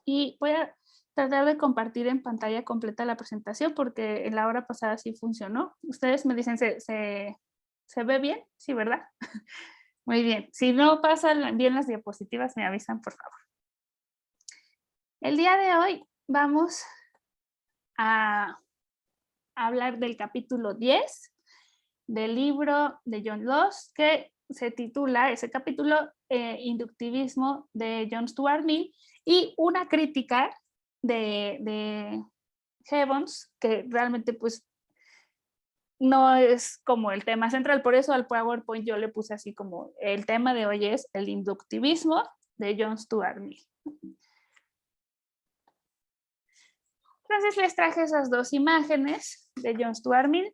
Y voy a tratar de compartir en pantalla completa la presentación porque en la hora pasada sí funcionó. Ustedes me dicen, ¿se ve bien? Sí, ¿verdad? Muy bien. Si no pasan bien las diapositivas, me avisan, por favor. El día de hoy vamos a hablar del capítulo 10 del libro de John Locke, que se titula ese capítulo Inductivismo de John Stuart Mill, y una crítica de Gibbons, que realmente pues no es como el tema central, por eso al PowerPoint yo le puse así como el tema de hoy es el inductivismo de John Stuart Mill. Entonces les traje esas dos imágenes de John Stuart Mill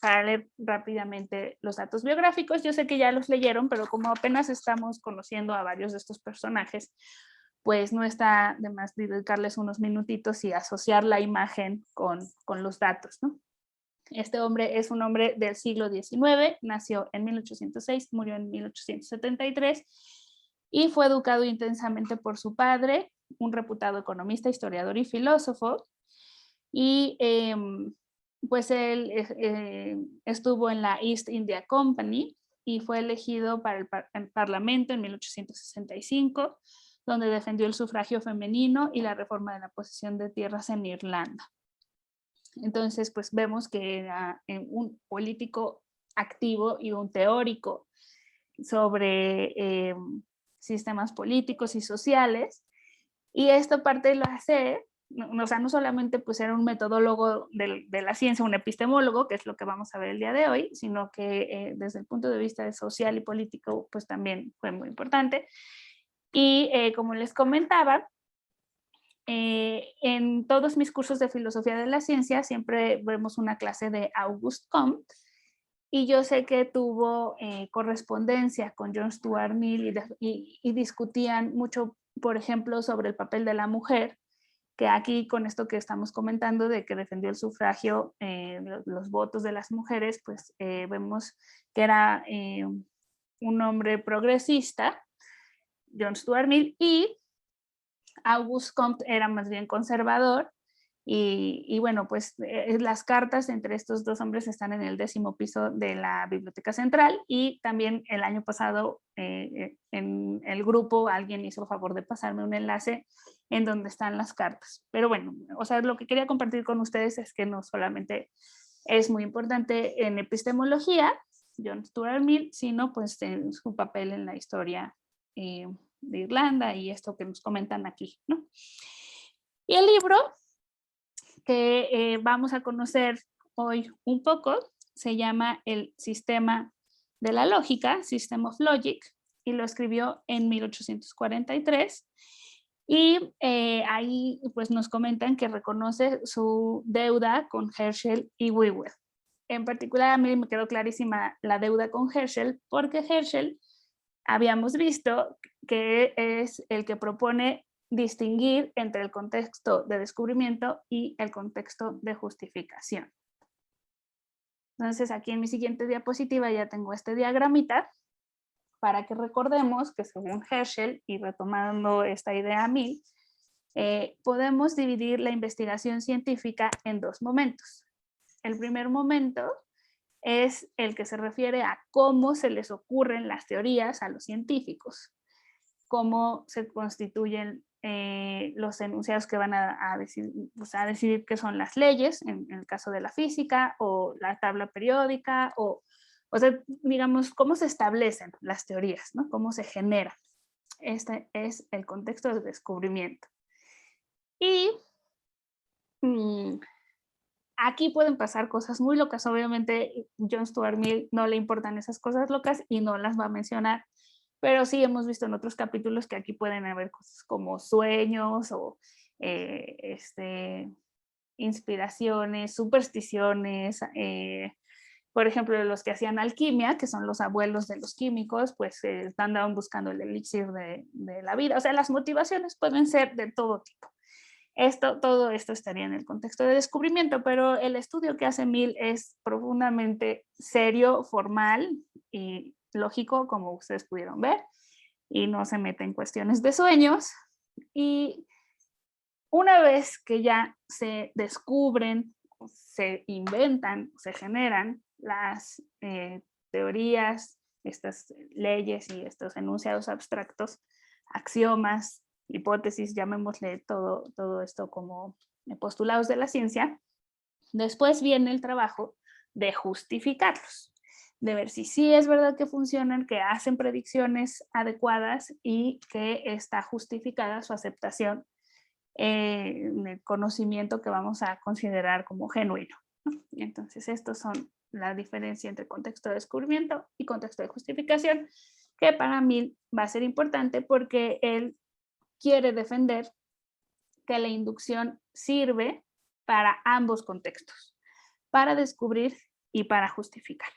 para leer rápidamente los datos biográficos. Yo sé que ya los leyeron, pero como apenas estamos conociendo a varios de estos personajes, pues no está de más dedicarles unos minutitos y asociar la imagen con los datos, ¿no? Este hombre es un hombre del siglo XIX, nació en 1806, murió en 1873 y fue educado intensamente por su padre, un reputado economista, historiador y filósofo. Y pues él estuvo en la East India Company y fue elegido para el Parlamento en 1865, donde defendió el sufragio femenino y la reforma de la posesión de tierras en Irlanda. Entonces, pues vemos que era un político activo y un teórico sobre sistemas políticos y sociales. Y esto parte lo hace, o sea, no solamente pues era un metodólogo de la ciencia, un epistemólogo, que es lo que vamos a ver el día de hoy, sino que desde el punto de vista social y político, pues también fue muy importante. Y como les comentaba, en todos mis cursos de filosofía de la ciencia siempre vemos una clase de Auguste Comte, y yo sé que tuvo correspondencia con John Stuart Mill y discutían mucho, por ejemplo, sobre el papel de la mujer, que aquí con esto que estamos comentando de que defendió el sufragio, los votos de las mujeres, pues vemos que era un hombre progresista, John Stuart Mill, y Auguste Comte era más bien conservador. Y bueno, pues las cartas entre estos dos hombres están en el 10º piso de la Biblioteca Central, y también el año pasado en el grupo alguien hizo el favor de pasarme un enlace en donde están las cartas. Pero bueno, o sea, lo que quería compartir con ustedes es que no solamente es muy importante en epistemología, John Stuart Mill, sino pues en su papel en la historia de Irlanda y esto que nos comentan aquí, ¿no? Y el libro que vamos a conocer hoy un poco se llama El Sistema de la Lógica, System of Logic, y lo escribió en 1843. Y ahí pues nos comentan que reconoce su deuda con Herschel y Whewell. En particular a mí me quedó clarísima la deuda con Herschel, porque Herschel habíamos visto que es el que propone distinguir entre el contexto de descubrimiento y el contexto de justificación. Entonces aquí en mi siguiente diapositiva ya tengo este diagramita para que recordemos que según Herschel, y retomando esta idea a Mill, podemos dividir la investigación científica en dos momentos. El primer momento es el que se refiere a cómo se les ocurren las teorías a los científicos, cómo se constituyen los enunciados que van a decidir qué son las leyes, en el caso de la física, o la tabla periódica, o sea, digamos, cómo se establecen las teorías, ¿no? Cómo se generan. Este es el contexto de descubrimiento. Y aquí pueden pasar cosas muy locas. Obviamente, John Stuart Mill no le importan esas cosas locas y no las va a mencionar, pero sí hemos visto en otros capítulos que aquí pueden haber cosas como sueños o inspiraciones, supersticiones. Por ejemplo, los que hacían alquimia, que son los abuelos de los químicos, pues andaban buscando el elixir de la vida. O sea, las motivaciones pueden ser de todo tipo. Todo esto estaría en el contexto de descubrimiento, pero el estudio que hace Mill es profundamente serio, formal y lógico, como ustedes pudieron ver. y no se mete en cuestiones de sueños. Y una vez que ya se descubren, se inventan, se generan las teorías, estas leyes y estos enunciados abstractos, axiomas, hipótesis, llamémosle todo esto como postulados de la ciencia, después viene el trabajo de justificarlos, de ver si sí es verdad que funcionan, que hacen predicciones adecuadas y que está justificada su aceptación en el conocimiento que vamos a considerar como genuino. Entonces, estos son la diferencia entre contexto de descubrimiento y contexto de justificación, que para mí va a ser importante porque él quiere defender que la inducción sirve para ambos contextos, para descubrir y para justificar.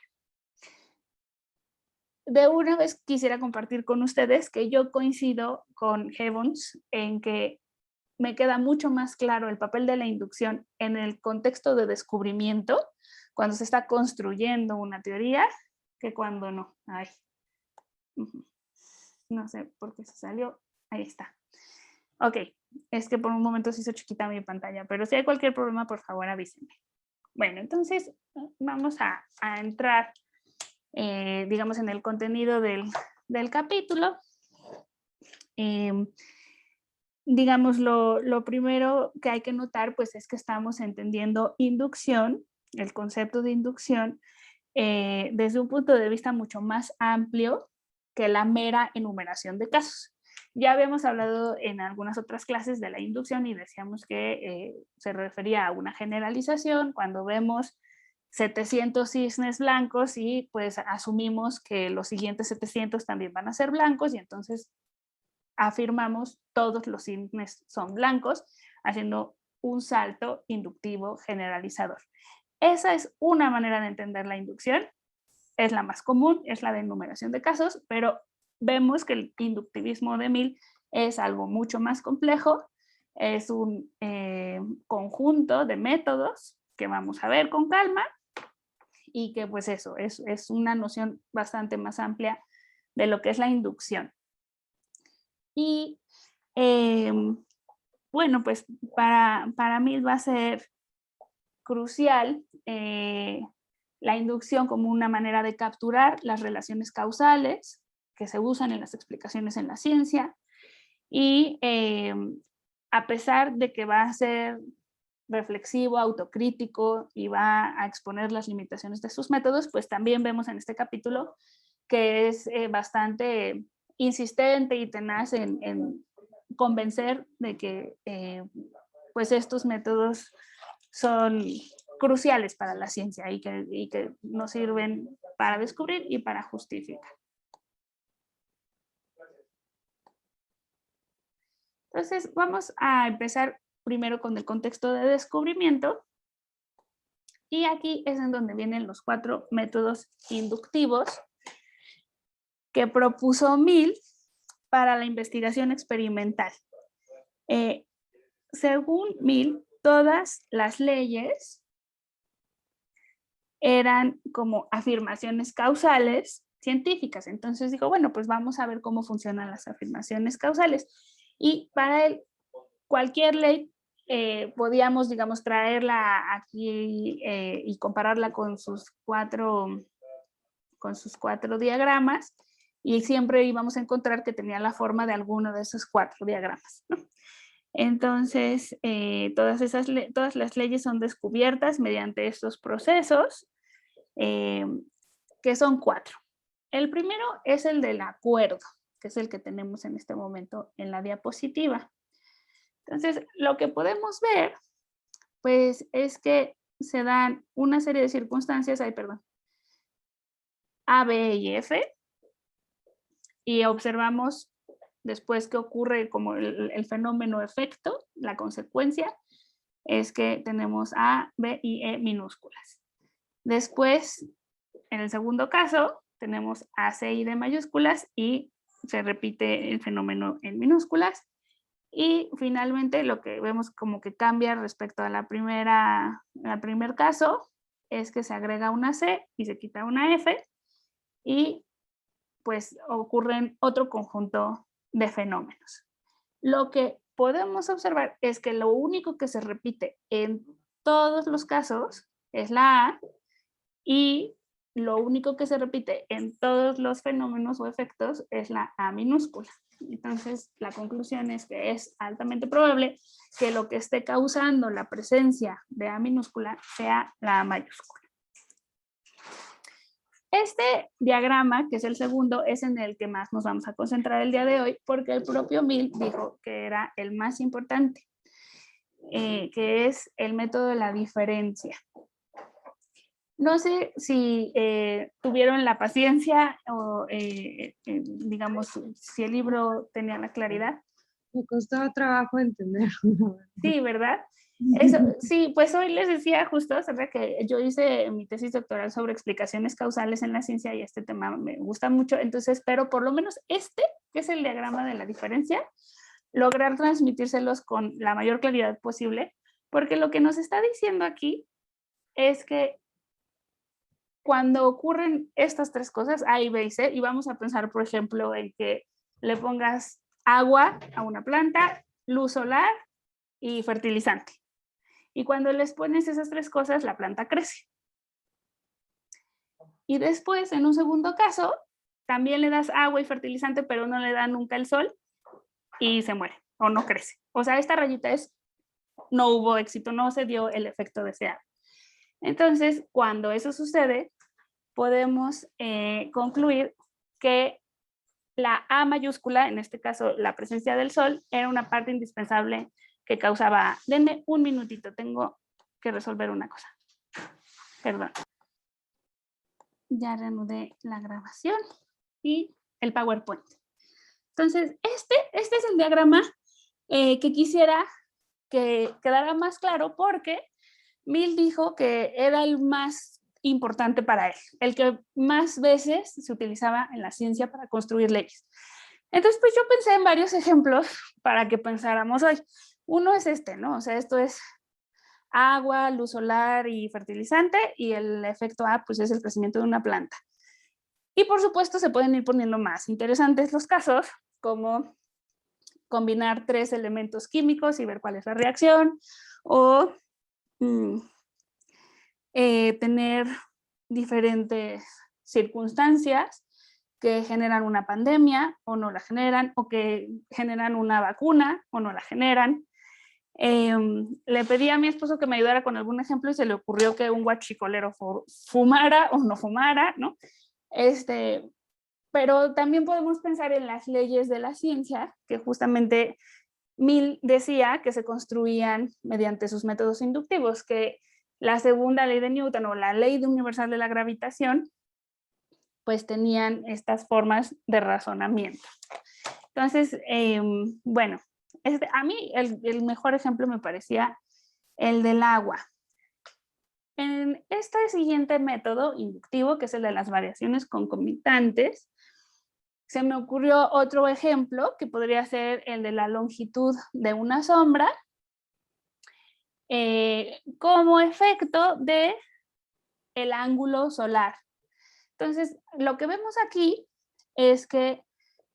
De una vez quisiera compartir con ustedes que yo coincido con Gibbons en que me queda mucho más claro el papel de la inducción en el contexto de descubrimiento, cuando se está construyendo una teoría, que cuando no. Ay. No sé por qué se salió. Ahí está. Ok, es que por un momento se hizo chiquita mi pantalla, pero si hay cualquier problema, por favor avísenme. Bueno, entonces vamos a entrar, digamos, en el contenido del capítulo. Digamos, lo primero que hay que notar, pues, es que estamos entendiendo inducción, el concepto de inducción, desde un punto de vista mucho más amplio que la mera enumeración de casos. Ya habíamos hablado en algunas otras clases de la inducción y decíamos que se refería a una generalización cuando vemos 700 cisnes blancos y pues asumimos que los siguientes 700 también van a ser blancos y entonces afirmamos todos los cisnes son blancos, haciendo un salto inductivo generalizador. Esa es una manera de entender la inducción, es la más común, es la de enumeración de casos, pero vemos que el inductivismo de Mill es algo mucho más complejo, es un conjunto de métodos que vamos a ver con calma y que pues eso, es una noción bastante más amplia de lo que es la inducción. Y bueno, pues para mí va a ser crucial la inducción como una manera de capturar las relaciones causales que se usan en las explicaciones en la ciencia y a pesar de que va a ser reflexivo, autocrítico y va a exponer las limitaciones de sus métodos, pues también vemos en este capítulo que es bastante insistente y tenaz en convencer de que pues estos métodos son cruciales para la ciencia y que nos sirven para descubrir y para justificar. Entonces, vamos a empezar primero con el contexto de descubrimiento. Y aquí es en donde vienen los 4 métodos inductivos que propuso Mill para la investigación experimental. Según Mill, todas las leyes eran como afirmaciones causales científicas. Entonces dijo, bueno, pues vamos a ver cómo funcionan las afirmaciones causales. Y para él, cualquier ley podíamos, digamos, traerla aquí y compararla con sus cuatro diagramas y siempre íbamos a encontrar que tenía la forma de alguno de esos 4 diagramas, ¿no? Entonces, todas las leyes son descubiertas mediante estos procesos, que son 4. El primero es el del acuerdo, que es el que tenemos en este momento en la diapositiva. Entonces, lo que podemos ver, pues, es que se dan una serie de circunstancias, A, B y F, y observamos después que ocurre como el fenómeno efecto, la consecuencia es que tenemos A, B y E minúsculas. Después, en el segundo caso, tenemos A, C y D mayúsculas y se repite el fenómeno en minúsculas. Y finalmente lo que vemos como que cambia respecto a al primer caso es que se agrega una C y se quita una F y pues ocurren otro conjunto de fenómenos. Lo que podemos observar es que lo único que se repite en todos los casos es la A, y lo único que se repite en todos los fenómenos o efectos es la A minúscula. Entonces, la conclusión es que es altamente probable que lo que esté causando la presencia de A minúscula sea la A mayúscula. Este diagrama, que es el segundo, es en el que más nos vamos a concentrar el día de hoy, porque el propio Mill dijo que era el más importante, que es el método de la diferencia. No sé si tuvieron la paciencia o, digamos, si el libro tenía la claridad. Me costaba trabajo entenderlo. Sí, ¿verdad? Eso, sí, pues hoy les decía justo, ¿sabes? Que yo hice mi tesis doctoral sobre explicaciones causales en la ciencia y este tema me gusta mucho, entonces espero por lo menos este, que es el diagrama de la diferencia, lograr transmitírselos con la mayor claridad posible, porque lo que nos está diciendo aquí es que cuando ocurren estas tres cosas, A, B y C, y vamos a pensar, por ejemplo, en que le pongas agua a una planta, luz solar y fertilizante. Y cuando les pones esas tres cosas, la planta crece. Y después, en un segundo caso, también le das agua y fertilizante, pero no le da nunca el sol y se muere o no crece. O sea, esta rayita es, no hubo éxito, no se dio el efecto deseado. Entonces, cuando eso sucede, podemos concluir que la A mayúscula, en este caso la presencia del sol, era una parte indispensable que causaba. Denme un minutito, tengo que resolver una cosa. Perdón. Ya reanudé la grabación y el PowerPoint. Entonces, este es el diagrama que quisiera que quedara más claro, porque Mill dijo que era el más importante para él, el que más veces se utilizaba en la ciencia para construir leyes. Entonces, pues yo pensé en varios ejemplos para que pensáramos hoy. Uno es este, ¿no? O sea, esto es agua, luz solar y fertilizante, y el efecto A, pues es el crecimiento de una planta. Y por supuesto se pueden ir poniendo más interesantes los casos, como combinar tres elementos químicos y ver cuál es la reacción, o tener diferentes circunstancias que generan una pandemia o no la generan, o que generan una vacuna o no la generan. Le pedí a mi esposo que me ayudara con algún ejemplo y se le ocurrió que un guachicolero fumara o no fumara, ¿no? Pero también podemos pensar en las leyes de la ciencia, que justamente Mill decía que se construían mediante sus métodos inductivos, que la segunda ley de Newton o la ley universal de la gravitación, pues tenían estas formas de razonamiento. Entonces, bueno, a mí el mejor ejemplo me parecía el del agua. En este siguiente método inductivo, que es el de las variaciones concomitantes, se me ocurrió otro ejemplo que podría ser el de la longitud de una sombra como efecto de el ángulo solar. Entonces, lo que vemos aquí es que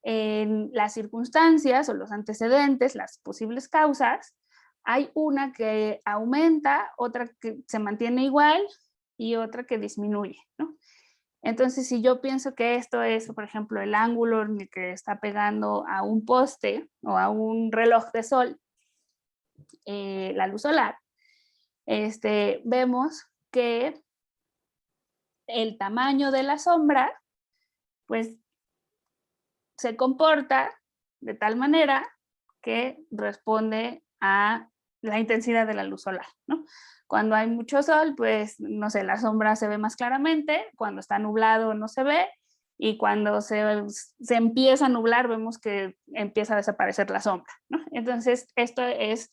en las circunstancias o los antecedentes, las posibles causas, hay una que aumenta, otra que se mantiene igual y otra que disminuye, ¿no? Entonces, si yo pienso que esto es, por ejemplo, el ángulo en el que está pegando a un poste o a un reloj de sol, la luz solar, vemos que el tamaño de la sombra, pues, se comporta de tal manera que responde a la intensidad de la luz solar, ¿no? Cuando hay mucho sol, pues, no sé, la sombra se ve más claramente, cuando está nublado no se ve, y cuando se empieza a nublar vemos que empieza a desaparecer la sombra, ¿no? Entonces, esto es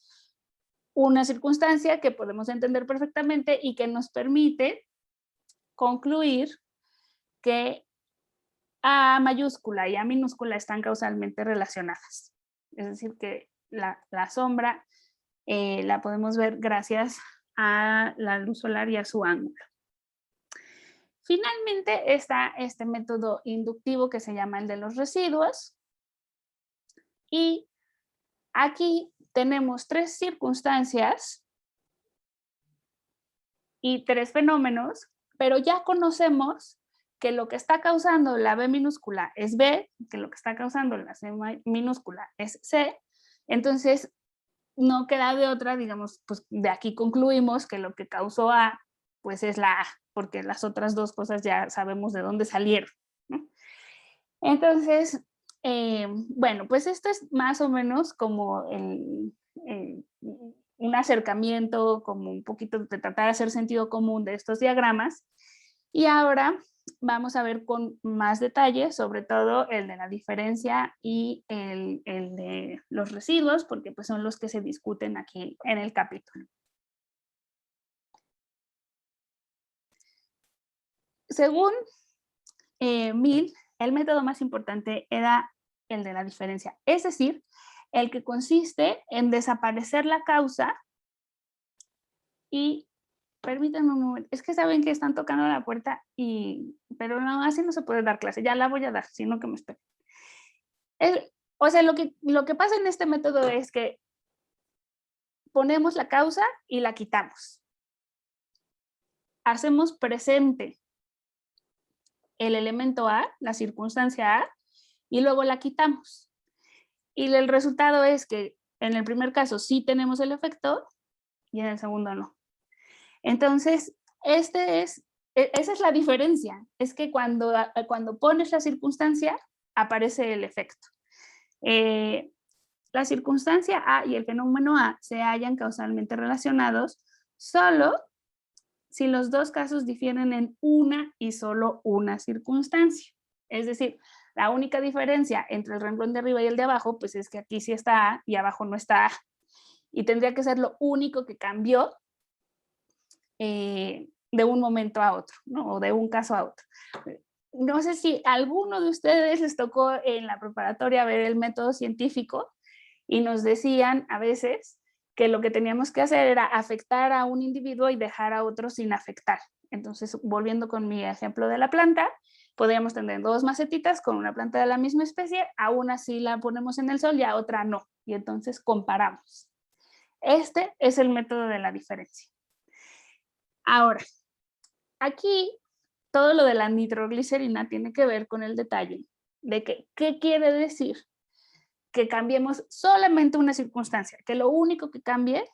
una circunstancia que podemos entender perfectamente y que nos permite concluir que A mayúscula y A minúscula están causalmente relacionadas. Es decir, que la sombra la podemos ver gracias a la luz solar y a su ángulo. Finalmente está este método inductivo que se llama el de los residuos. Y aquí tenemos 3 circunstancias y 3 fenómenos, pero ya conocemos que lo que está causando la B minúscula es B, que lo que está causando la C minúscula es C. Entonces, no queda de otra, digamos, pues de aquí concluimos que lo que causó A, pues es la A, porque las otras 2 cosas ya sabemos de dónde salieron, ¿no? Entonces, bueno, pues esto es más o menos como un acercamiento, como un poquito de tratar de hacer sentido común de estos diagramas. Y ahora vamos a ver con más detalle, sobre todo el de la diferencia y el de los residuos, porque pues son los que se discuten aquí en el capítulo. Según Mill, el método más importante era el de la diferencia, es decir, el que consiste en desaparecer la causa y, permítanme un momento, es que saben que están tocando la puerta, pero no, así no se puede dar clase, ya la voy a dar, sino que me esperen. O sea, lo que pasa en este método es que ponemos la causa y la quitamos. Hacemos presente el elemento A, la circunstancia A, y luego la quitamos. Y el resultado es que en el primer caso sí tenemos el efecto y en el segundo no. Entonces, esa es la diferencia. Es que cuando pones la circunstancia, aparece el efecto. La circunstancia A y el fenómeno A se hallan causalmente relacionados solo si los 2 casos difieren en una y solo una circunstancia. Es decir, la única diferencia entre el renglón de arriba y el de abajo, pues es que aquí sí está A y abajo no está A. Y tendría que ser lo único que cambió de un momento a otro, ¿no? O de un caso a otro. No sé si a alguno de ustedes les tocó en la preparatoria ver el método científico y nos decían a veces que lo que teníamos que hacer era afectar a un individuo y dejar a otro sin afectar. Entonces, volviendo con mi ejemplo de la planta, podríamos tener 2 macetitas con una planta de la misma especie, a una sí la ponemos en el sol y a otra no, y entonces comparamos. Este es el método de la diferencia. Ahora, aquí todo lo de la nitroglicerina tiene que ver con el detalle de que, ¿qué quiere decir? Que cambiemos solamente una circunstancia, que lo único que cambie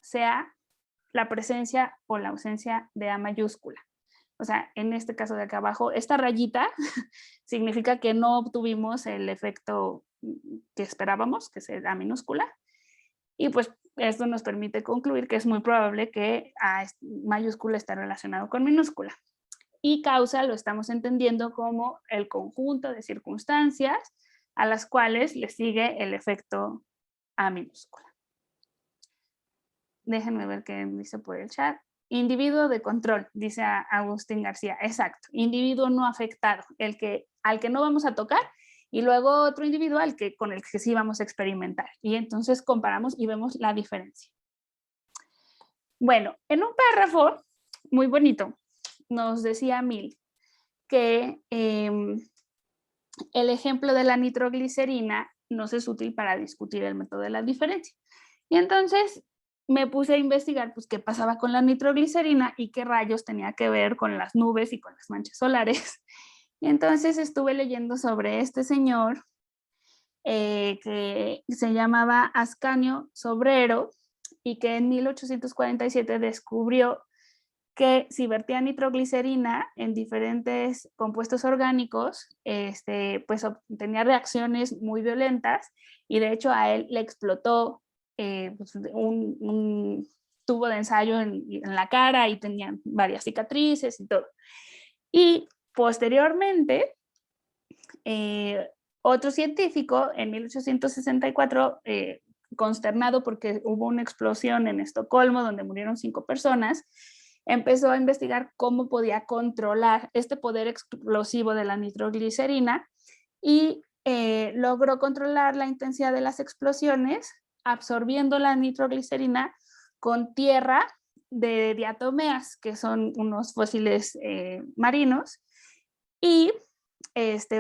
sea la presencia o la ausencia de A mayúscula. O sea, en este caso de acá abajo, esta rayita significa que no obtuvimos el efecto que esperábamos, que es A minúscula, y pues esto nos permite concluir que es muy probable que A mayúscula esté relacionado con minúscula. Y causa lo estamos entendiendo como el conjunto de circunstancias a las cuales le sigue el efecto A minúscula. Déjenme ver qué dice por el chat. Individuo de control, dice Agustín García. Exacto, individuo no afectado, al que no vamos a tocar, y luego otro individuo con el que sí vamos a experimentar. Y entonces comparamos y vemos la diferencia. Bueno, en un párrafo muy bonito nos decía Mill que el ejemplo de la nitroglicerina nos es útil para discutir el método de la diferencia. Y entonces me puse a investigar pues, qué pasaba con la nitroglicerina y qué rayos tenía que ver con las nubes y con las manchas solares. Y entonces estuve leyendo sobre este señor que se llamaba Ascanio Sobrero y que en 1847 descubrió que si vertía nitroglicerina en diferentes compuestos orgánicos, pues tenía reacciones muy violentas y de hecho a él le explotó pues un tubo de ensayo en la cara y tenía varias cicatrices y todo. Y posteriormente, otro científico en 1864, consternado porque hubo una explosión en Estocolmo donde murieron 5 personas, empezó a investigar cómo podía controlar este poder explosivo de la nitroglicerina y logró controlar la intensidad de las explosiones absorbiendo la nitroglicerina con tierra de diatomeas, que son unos fósiles marinos, y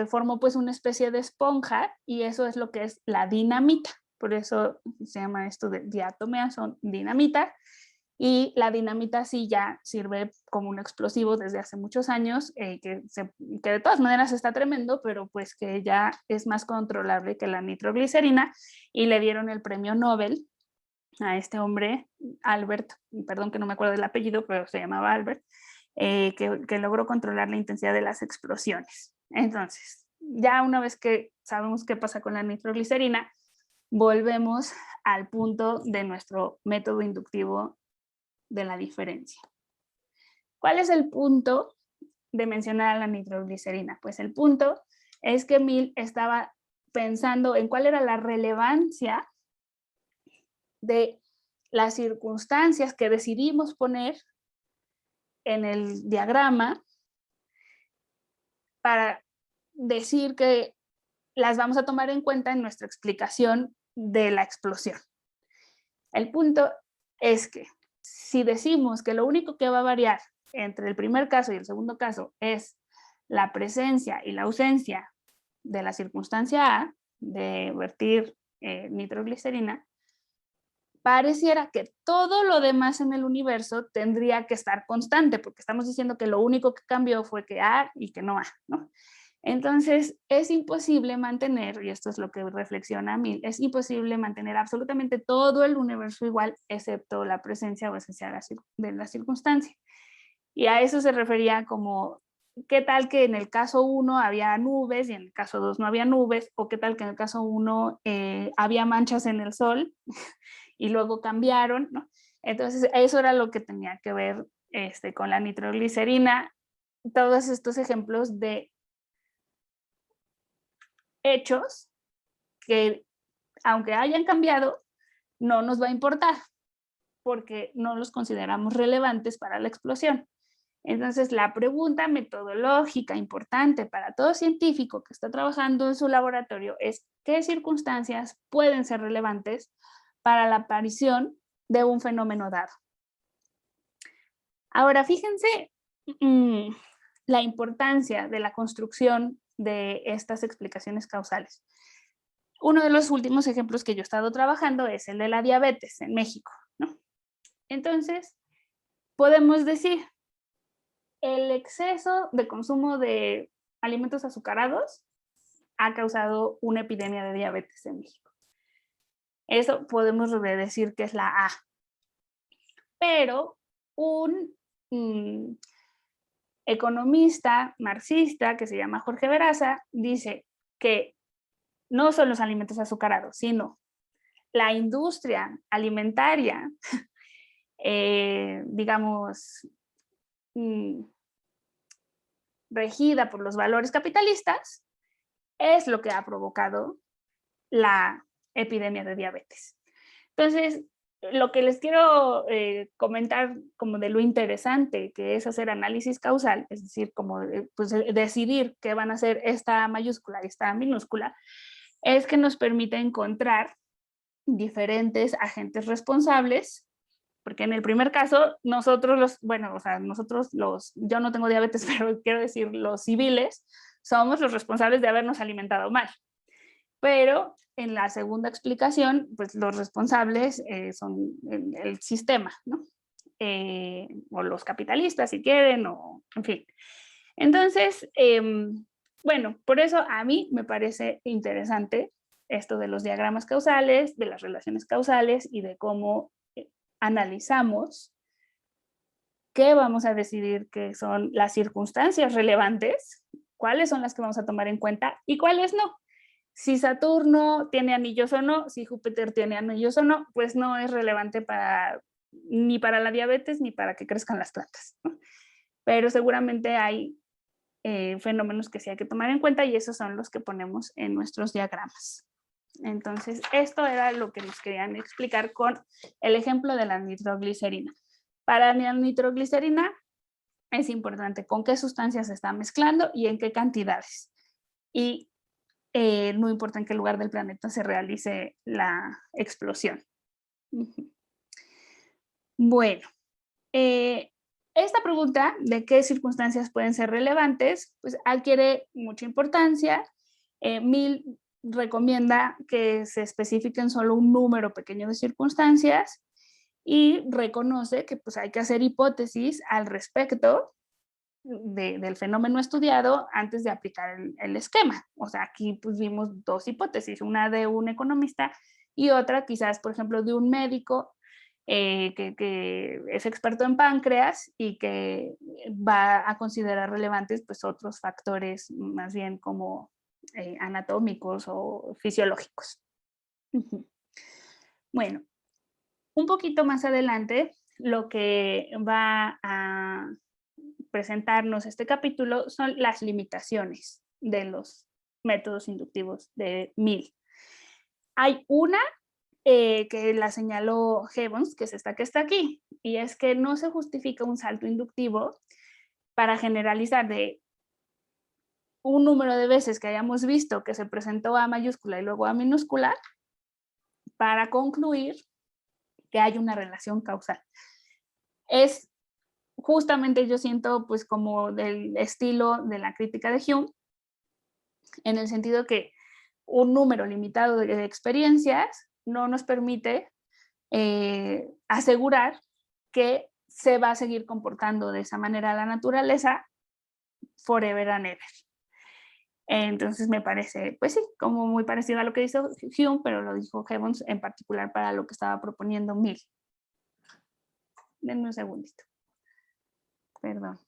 formó pues una especie de esponja, y eso es lo que es la dinamita. Por eso se llama esto de diatomeas, son dinamita. Y la dinamita sí ya sirve como un explosivo desde hace muchos años, que de todas maneras está tremendo, pero pues que ya es más controlable que la nitroglicerina, y le dieron el premio Nobel a este hombre, Albert, perdón que no me acuerdo del apellido, pero se llamaba Albert, que logró controlar la intensidad de las explosiones. Entonces, ya una vez que sabemos qué pasa con la nitroglicerina, volvemos al punto de nuestro método inductivo de la diferencia. ¿Cuál es el punto de mencionar a la nitroglicerina? Pues el punto es que Mill estaba pensando en cuál era la relevancia de las circunstancias que decidimos poner en el diagrama para decir que las vamos a tomar en cuenta en nuestra explicación de la explosión. El punto es que si decimos que lo único que va a variar entre el primer caso y el segundo caso es la presencia y la ausencia de la circunstancia A, de vertir nitroglicerina, pareciera que todo lo demás en el universo tendría que estar constante, porque estamos diciendo que lo único que cambió fue que A y que no A, ¿no? Entonces, es imposible mantener, y esto es lo que reflexiona Mill, es imposible mantener absolutamente todo el universo igual, excepto la presencia o esencia de la circunstancia. Y a eso se refería como, ¿qué tal que en el caso 1 había nubes y en el caso 2 no había nubes? ¿O qué tal que en el caso 1 había manchas en el sol y luego cambiaron, ¿no? Entonces, eso era lo que tenía que ver con la nitroglicerina. Todos estos ejemplos de hechos que, aunque hayan cambiado, no nos va a importar porque no los consideramos relevantes para la explosión. Entonces, la pregunta metodológica importante para todo científico que está trabajando en su laboratorio es qué circunstancias pueden ser relevantes para la aparición de un fenómeno dado. Ahora, fíjense la importancia de la construcción de estas explicaciones causales. Uno de los últimos ejemplos que yo he estado trabajando es el de la diabetes en México, ¿no? Entonces, podemos decir, el exceso de consumo de alimentos azucarados ha causado una epidemia de diabetes en México. Eso podemos decir que es la A. Pero un economista marxista que se llama Jorge Veraza dice que no son los alimentos azucarados, sino la industria alimentaria, digamos, regida por los valores capitalistas, es lo que ha provocado la epidemia de diabetes. Entonces, lo que les quiero comentar como de lo interesante que es hacer análisis causal, es decir, como pues, decidir qué van a hacer esta mayúscula y esta minúscula, es que nos permite encontrar diferentes agentes responsables, porque en el primer caso, nosotros yo no tengo diabetes, pero quiero decir, los civiles, somos los responsables de habernos alimentado mal. Pero en la segunda explicación, pues los responsables son el sistema, ¿no? O los capitalistas, si quieren, o en fin. Entonces, bueno, por eso a mí me parece interesante esto de los diagramas causales, de las relaciones causales y de cómo analizamos qué vamos a decidir que son las circunstancias relevantes, cuáles son las que vamos a tomar en cuenta y cuáles no. Si Saturno tiene anillos o no, si Júpiter tiene anillos o no, pues no es relevante ni para la diabetes ni para que crezcan las plantas, ¿no? Pero seguramente hay fenómenos que sí hay que tomar en cuenta y esos son los que ponemos en nuestros diagramas. Entonces, esto era lo que nos querían explicar con el ejemplo de la nitroglicerina. Para la nitroglicerina es importante con qué sustancias se está mezclando y en qué cantidades. Y no importa en qué lugar del planeta se realice la explosión. Bueno, Esta pregunta de qué circunstancias pueden ser relevantes, pues adquiere mucha importancia. Mill recomienda que se especifiquen solo un número pequeño de circunstancias y reconoce que pues hay que hacer hipótesis al respecto del fenómeno estudiado antes de aplicar el esquema. O sea, aquí pues vimos dos hipótesis, una de un economista y otra quizás, por ejemplo, de un médico que es experto en páncreas y que va a considerar relevantes pues otros factores más bien como anatómicos o fisiológicos. Bueno, un poquito más adelante, lo que va a presentarnos este capítulo son las limitaciones de los métodos inductivos de Mill. Hay una que la señaló Gibbons, que es esta que está aquí, y es que no se justifica un salto inductivo para generalizar de un número de veces que hayamos visto que se presentó A mayúscula y luego A minúscula para concluir que hay una relación causal. Es justamente, yo siento, pues como del estilo de la crítica de Hume, en el sentido que un número limitado de experiencias no nos permite asegurar que se va a seguir comportando de esa manera la naturaleza forever and ever. Entonces me parece, pues sí, como muy parecido a lo que hizo Hume, pero lo dijo Gibbons en particular para lo que estaba proponiendo Mill. Denme un segundito. Perdón.